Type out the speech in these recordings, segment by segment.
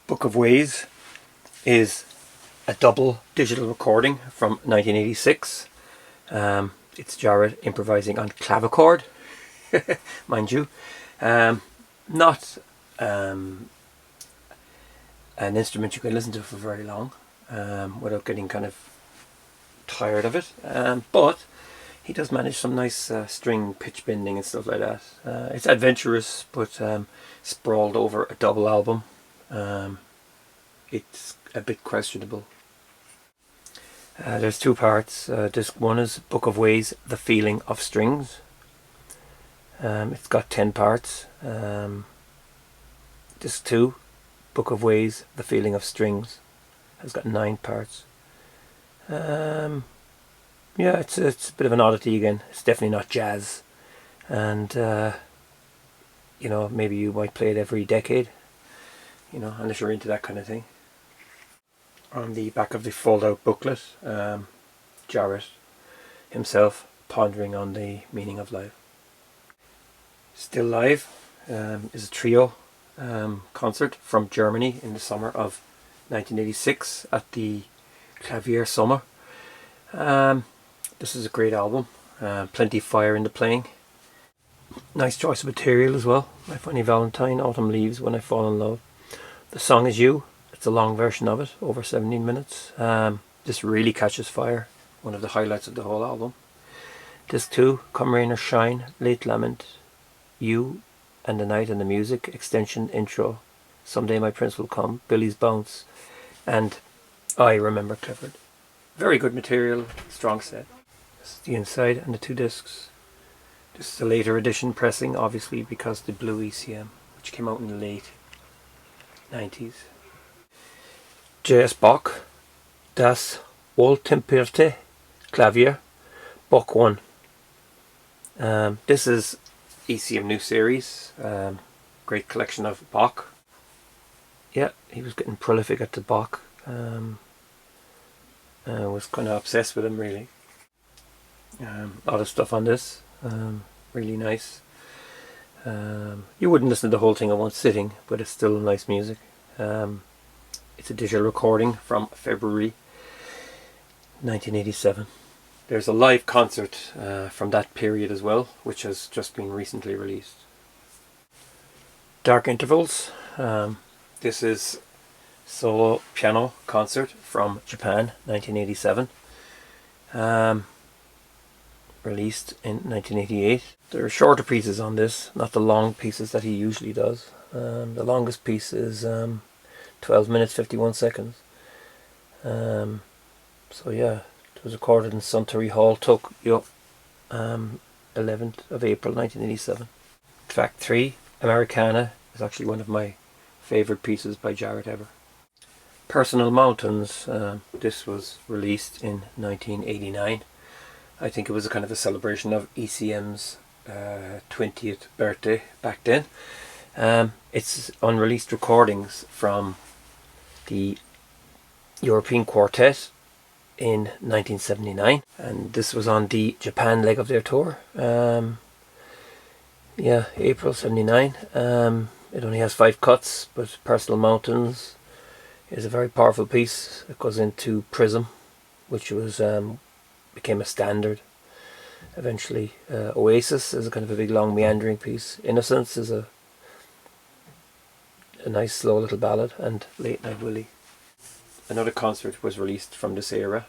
Book of Ways is a double digital recording from 1986. It's Jarrett improvising on clavichord, mind you. Not an instrument you can listen to for very long without getting kind of tired of it. But he does manage some nice string pitch bending and stuff like that. It's adventurous, but sprawled over a double album. It's a bit questionable. There's two parts. Disc 1 is Book of Ways, The Feeling of Strings. It's got 10 parts. Disc 2, Book of Ways, The Feeling of Strings, has got 9 parts. Yeah, it's a bit of an oddity again. It's definitely not jazz, and you know, maybe you might play it every decade, you know, unless you're into that kind of thing. On the back of the fold-out booklet, Jarrett himself pondering on the meaning of life. Still Live is a trio concert from Germany in the summer of 1986 at the Clavier Summer. This is a great album, plenty of fire in the playing. Nice choice of material as well. My Funny Valentine, Autumn Leaves, When I Fall in Love. The song is You. It's a long version of it, over 17 minutes. This really catches fire, one of the highlights of the whole album. Disc 2, Come Rain or Shine, Late Lament, You and the Night and the Music, extension, intro, Someday My Prince Will Come, Billy's Bounce, and I Remember Clifford. Very good material, strong set. This is the inside and the 2 discs. This is a later edition pressing, obviously, because the blue ECM, which came out in the late 90s. J.S. Bach, Das Wohltempierte Klavier, Book 1. This is ECM New Series, great collection of Bach. Yeah, he was getting prolific at the Bach. Was kind of obsessed with him, really. A lot of stuff on this, really nice. You wouldn't listen to the whole thing at one sitting, but it's still nice music. It's a digital recording from February 1987. There's a live concert from that period as well, which has just been recently released. Dark Intervals. This is solo piano concert from Japan, 1987. Released in 1988. There are shorter pieces on this, not the long pieces that he usually does. The longest piece is 12 minutes 51 seconds. So yeah, it was recorded in Suntory Hall, Tokyo, 11th of April 1987. Track 3, Americana, is actually one of my favourite pieces by Jarrett ever. Personal Mountains, this was released in 1989. I think it was a kind of a celebration of ECM's 20th birthday back then. It's unreleased recordings from the European Quartet in 1979, and this was on the Japan leg of their tour. Yeah, April 79. It only has 5 cuts, but Personal Mountains is a very powerful piece. It goes into Prism, which was became a standard eventually. Oasis is a kind of a big long meandering piece. Innocence is a nice slow little ballad, and Late Night Willie. Another concert was released from this era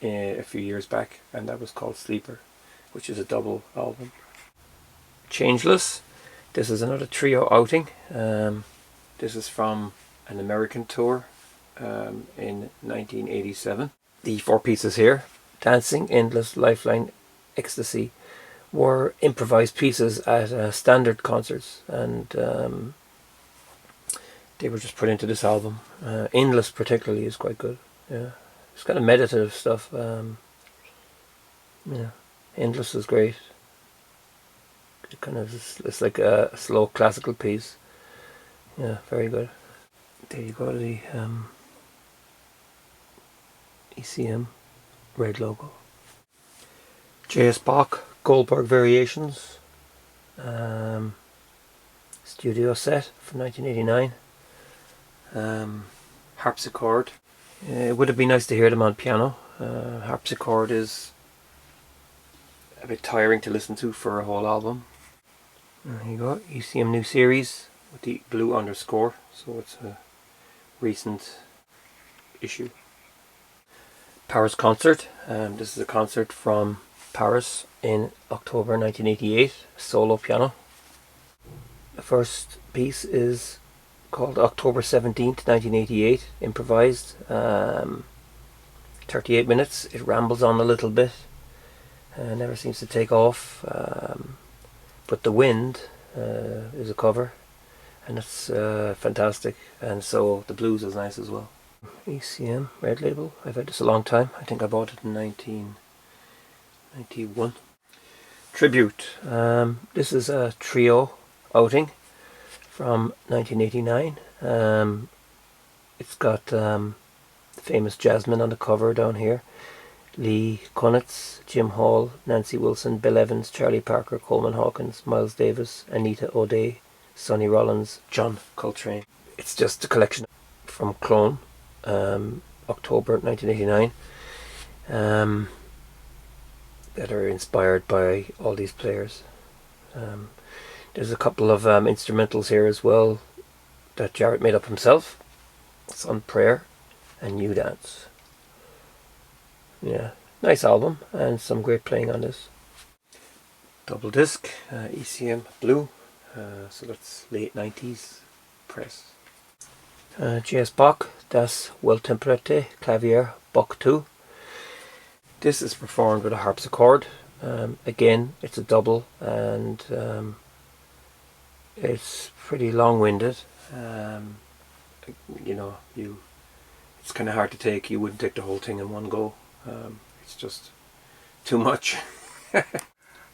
a few years back, and that was called Sleeper, which is a double album. Changeless. This is another trio outing. This is from an American tour in 1987. The 4 pieces here, Dancing, Endless, Lifeline, Ecstasy, were improvised pieces at standard concerts, and they were just put into this album. Endless particularly is quite good. Yeah, it's kind of meditative stuff. Yeah, Endless is great. It kind of it's like a slow classical piece. Yeah, very good. There you go, the ECM red logo. J.S. Bach, Goldberg Variations. It's studio set from 1989. Harpsichord. It would have been nice to hear them on piano. Harpsichord is a bit tiring to listen to for a whole album. There you go, ECM new series with the blue underscore, so it's a recent issue. Paris concert. This is a concert from Paris in October 1988, solo piano. The first piece is called October 17th, 1988, improvised. 38 minutes. It rambles on a little bit. Never seems to take off. But The Wind is a cover, and it's fantastic. And so the blues is nice as well. ECM Red Label. I've had this a long time. I think I bought it in 1991. Tribute. This is a trio outing from 1989. It's got the famous Jasmine on the cover down here. Lee Konitz, Jim Hall, Nancy Wilson, Bill Evans, Charlie Parker, Coleman Hawkins, Miles Davis, Anita O'Day, Sonny Rollins, John Coltrane. It's just a collection from Clone, October 1989, that are inspired by all these players. There's a couple of instrumentals here as well that Jarrett made up himself. It's on Prayer and New Dance. Yeah, nice album and some great playing on this. Double disc, ECM blue, so that's late 90s press. J.S. Bach, Das Wohltemperierte Klavier, Bach 2. This is performed with a harpsichord. Again, it's a double, and it's pretty long-winded. It's kind of hard to take. You wouldn't take the whole thing in one go. It's just too much.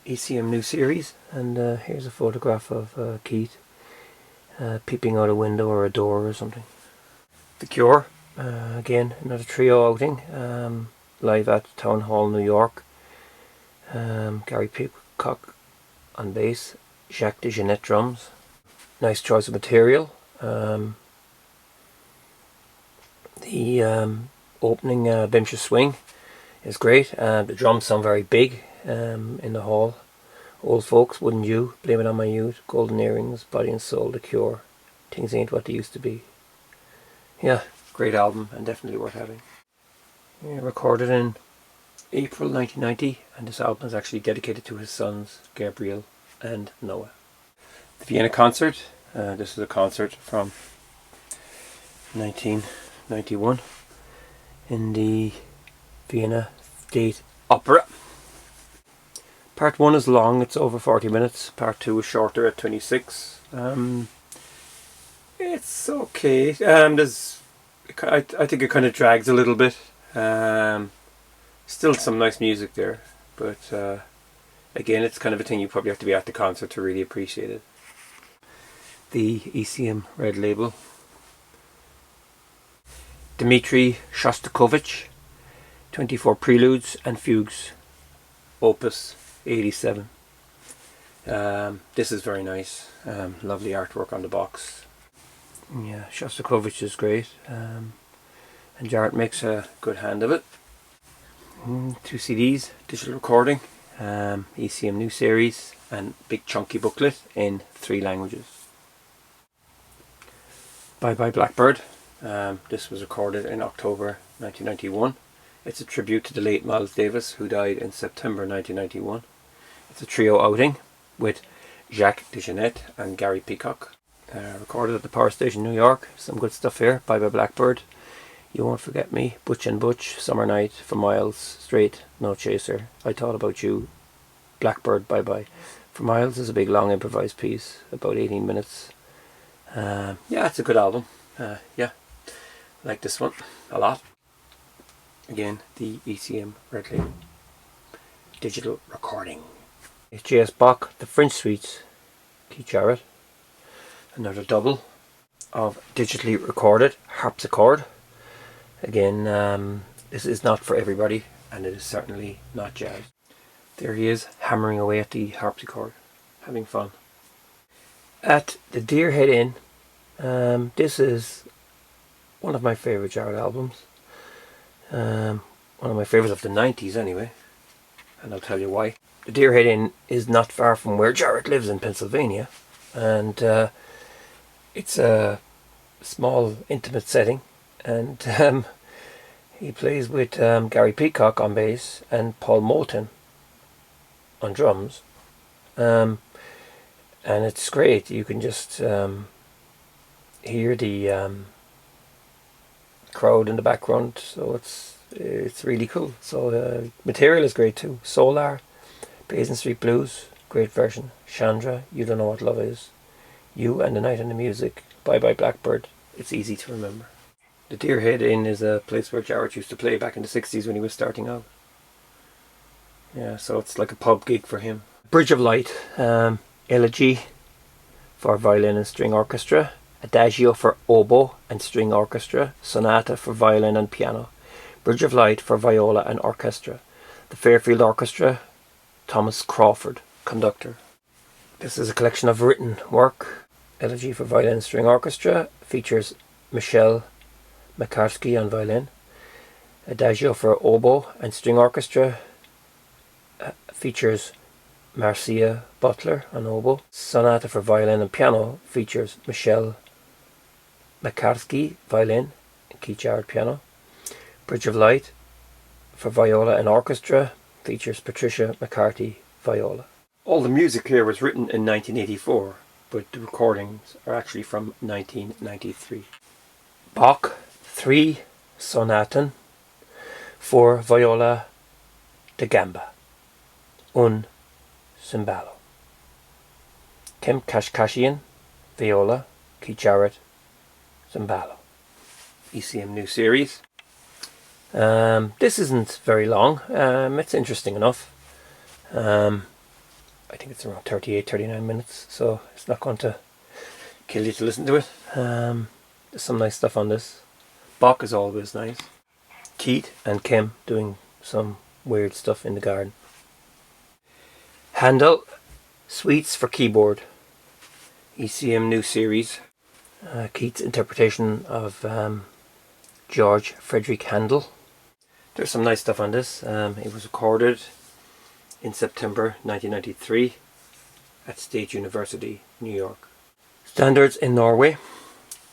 ECM new series, and here's a photograph of Keith peeping out a window or a door or something. The Cure, again another trio outing, live at Town Hall, New York. Gary Peacock on bass, Jacques DeJohnette drums. Nice choice of material. The opening Bimsha Swing is great. The drums sound very big in the hall. Old Folks, Wouldn't You, Blame It On My Youth, Golden Earrings, Body and Soul, The Cure, Things Ain't What They Used to Be. Yeah, great album and definitely worth having. Yeah, recorded in April 1990, and this album is actually dedicated to his sons Gabriel and Noah. The Vienna concert. This is a concert from 1991 in the Vienna State Opera. Part 1 is long, it's over 40 minutes. Part 2 is shorter at 26. It's okay. I think it kind of drags a little bit. Still some nice music there, but again, it's kind of a thing you probably have to be at the concert to really appreciate it. The ECM Red Label. Dmitri Shostakovich, 24 Preludes and Fugues, Opus 87. This is very nice. Lovely artwork on the box. Yeah, Shostakovich is great, and Jarrett makes a good hand of it. 2 CDs, digital recording, ECM new series, and big chunky booklet in 3 languages. Bye Bye Blackbird. This was recorded in October 1991. It's a tribute to the late Miles Davis, who died in September 1991. It's a trio outing with Jacques DeJohnette and Gary Peacock. Recorded at the Power Station, New York. Some good stuff here. Bye Bye Blackbird, You Won't Forget Me, Butch and Butch, Summer Night, For Miles, Straight, No Chaser, I Thought About You, Blackbird, Bye Bye. For Miles is a big long improvised piece, about 18 minutes. Yeah, it's a good album. Yeah, I like this one a lot. Again, the ECM Red Label digital recording. J.S. Bach, The French Suites, Keith Jarrett. Another double of digitally recorded harpsichord. Again, this is not for everybody, and it is certainly not jazz. There he is, hammering away at the harpsichord, having fun. At the Deerhead Inn. This is one of my favourite Jarrett albums. One of my favourites of the 90s anyway, and I'll tell you why. The Deerhead Inn is not far from where Jarrett lives in Pennsylvania, and it's a small intimate setting, and he plays with Gary Peacock on bass and Paul Moulton on drums, and it's great. You can just hear the crowd in the background, so it's really cool. So material is great too. Solar, Basin Street Blues, great version. Chandra, You Don't Know What Love Is, You and the Night and the Music, Bye Bye Blackbird. It's easy to remember. The Deerhead Inn is a place where Jarrett used to play back in the 60s when he was starting out. Yeah, so it's like a pub gig for him. Bridge of Light, Elegy for violin and string orchestra, Adagio for oboe and string orchestra, Sonata for violin and piano, Bridge of Light for viola and orchestra. The Fairfield Orchestra, Thomas Crawford, conductor. This is a collection of written work. Elegy for violin and string orchestra features Michel Makarsky on violin. Adagio for oboe and string orchestra features Marcia Butler on oboe. Sonata for violin and piano features Michel Makarsky violin and Keith Jarrett piano. Bridge of Light for viola and orchestra features Patricia McCarthy viola. All the music here was written in 1984, but the recordings are actually from 1993. Bach 3 Sonaten for viola da gamba, un cembalo. Kim Kashkashian viola, Keith Jarrett cembalo. ECM new series. This isn't very long. It's interesting enough. I think it's around 38-39 minutes, so it's not going to kill you to listen to it. There's some nice stuff on this. Bach is always nice. Keith and Kim doing some weird stuff in the garden. Handel, Suites for Keyboard, ECM new series. Keith's interpretation of George Frederick Handel. There's some nice stuff on this. It was recorded in September 1993 at State University, New York. Standards in Norway,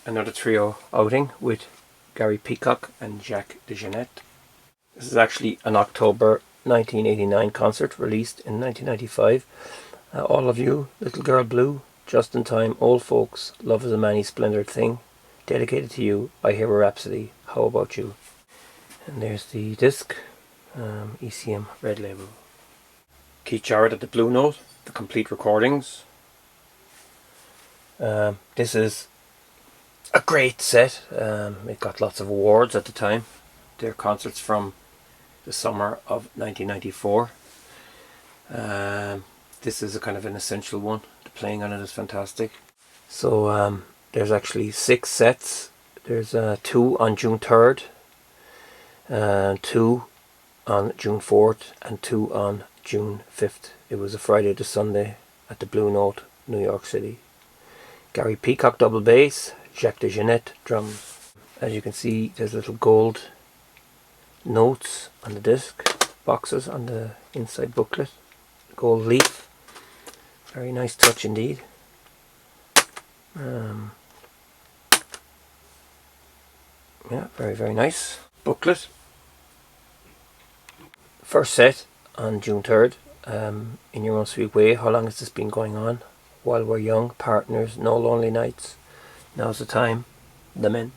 another trio outing with Gary Peacock and Jacques DeJohnette. This is actually an October 1989 concert released in 1995. All of You, Little Girl Blue, Just in Time, Old Folks, Love is a Many Splendid Thing, Dedicated to You, I Hear a Rhapsody, How About You. And there's the disc, ECM Red Label. Keith Jarrett at the Blue Note, the complete recordings. This is a great set. It got lots of awards at the time. They're concerts from the summer of 1994. This is a kind of an essential one. The playing on it is fantastic. So there's actually 6 sets. There's 2 on June 3rd, 2 on June 4th, and 2 on June 5th. It was a Friday to Sunday at the Blue Note, New York City. Gary Peacock double bass, Jacques DeJohnette drums. As you can see, there's little gold notes on the disc, boxes on the inside booklet, gold leaf. Very nice touch indeed. Yeah, very nice. Booklet. First set on June 3rd, In Your Own Sweet Way. How long has this been going on? While We're Young, Partners, No Lonely Nights, Now's the Time, Lament.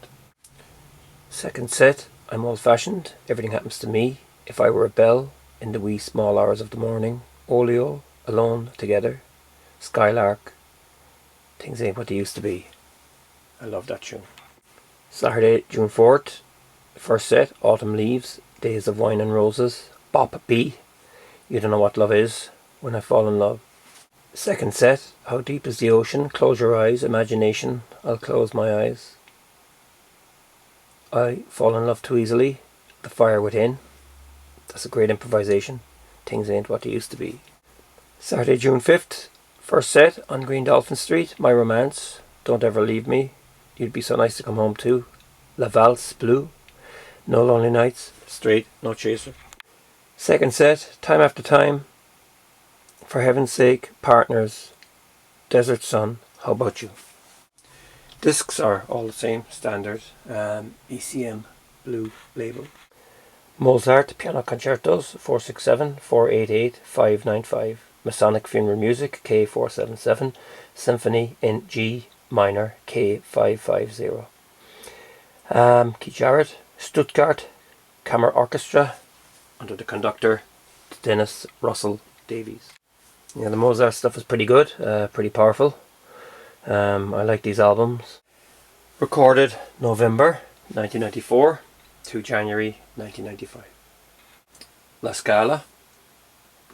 Second set, I'm Old Fashioned, Everything Happens to Me, If I Were a Bell, In the Wee Small Hours of the Morning, Olio, Alone, Together, Skylark, Things Ain't What They Used to Be. I love that tune. Saturday, June 4th, first set, Autumn Leaves, Days of Wine and Roses, Bop B, You Don't Know What Love Is, When I Fall in Love. Second set, How Deep Is the Ocean, Close Your Eyes, Imagination, I'll Close My Eyes. I Fall in Love Too Easily, The Fire Within. That's a great improvisation. Things Ain't What They Used to Be. Saturday, June 5th, First set on Green Dolphin Street, My Romance, Don't Ever Leave Me, You'd Be So Nice to Come Home To, La Valse Blue, No Lonely Nights, Straight, No Chaser. Second set, Time After Time, For Heaven's Sake, Partners, Desert Sun, How About You. Discs are all the same, standard, ECM blue label. Mozart Piano Concertos 467, 488, 595. Masonic Funeral Music K477. Symphony in G minor K550. Keith Jarrett Stuttgart Kammer Orchestra under the conductor Dennis Russell Davies. Yeah, the Mozart stuff is pretty good, pretty powerful. I like these albums. Recorded November 1994 to January 1995. La Scala.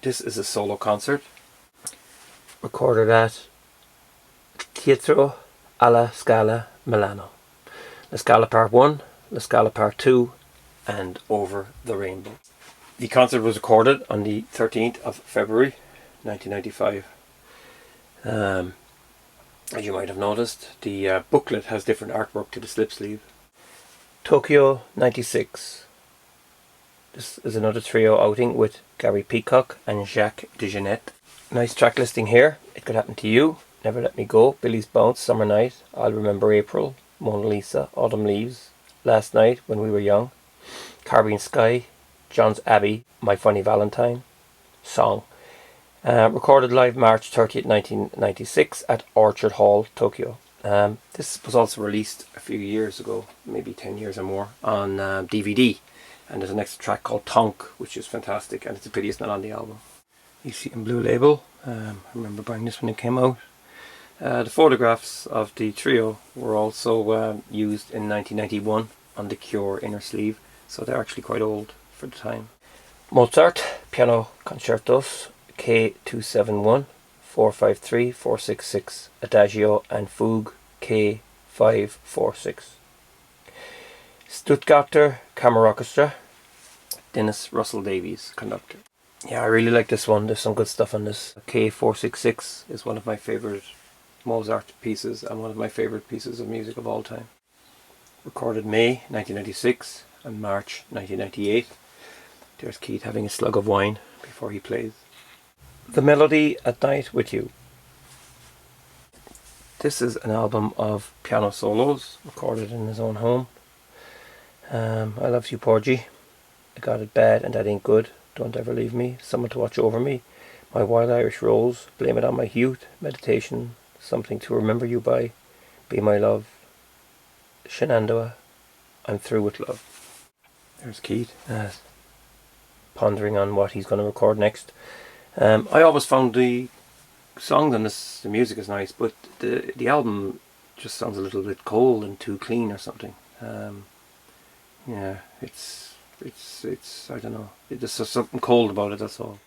This is a solo concert. Recorded at Teatro alla Scala, Milano. La Scala Part 1, La Scala Part 2, and Over the Rainbow. The concert was recorded on the 13th of February 1995. As you might have noticed, the booklet has different artwork to the slip sleeve. Tokyo 96. This is another trio outing with Gary Peacock and Jacques DeJohnette. Nice track listing here. It Could Happen to You, Never Let Me Go, Billy's Bounce, Summer Night, I'll Remember April, Mona Lisa, Autumn Leaves, Last Night, When We Were Young, Caribbean Sky, John's Abbey, My Funny Valentine, Song. Recorded live March 30th, 1996 at Orchard Hall, Tokyo. This was also released a few years ago, maybe 10 years or more, on DVD. And there's an extra track called Tonk, which is fantastic, and it's a pity it's not on the album. You see in blue label. I remember buying this when it came out. The photographs of the trio were also used in 1991 on the Cure inner sleeve, so they're actually quite old for the time. Mozart Piano Concertos K271, 453, 466, Adagio and Fugue K546. Stuttgarter Kammer Orchestra, Dennis Russell Davies, conductor. Yeah, I really like this one. There's some good stuff on this. K466 is one of my favourite Mozart pieces and one of my favourite pieces of music of all time. Recorded May 1996 and March 1998. There's Keith having a slug of wine before he plays. The Melody at Night with You. This is an album of piano solos recorded in his own home. I Love You Porgy, I Got It Bad and That Ain't Good, Don't Ever Leave Me, Someone to Watch Over Me, My Wild Irish Rose, Blame It on My Youth, Meditation, Something to Remember You By, Be My Love, Shenandoah, I'm Through With Love. There's Keith pondering on what he's going to record next. I always found the songs on this, the music is nice, but the album just sounds a little bit cold and too clean or something. Yeah, it's I don't know. There's just something cold about it, that's all.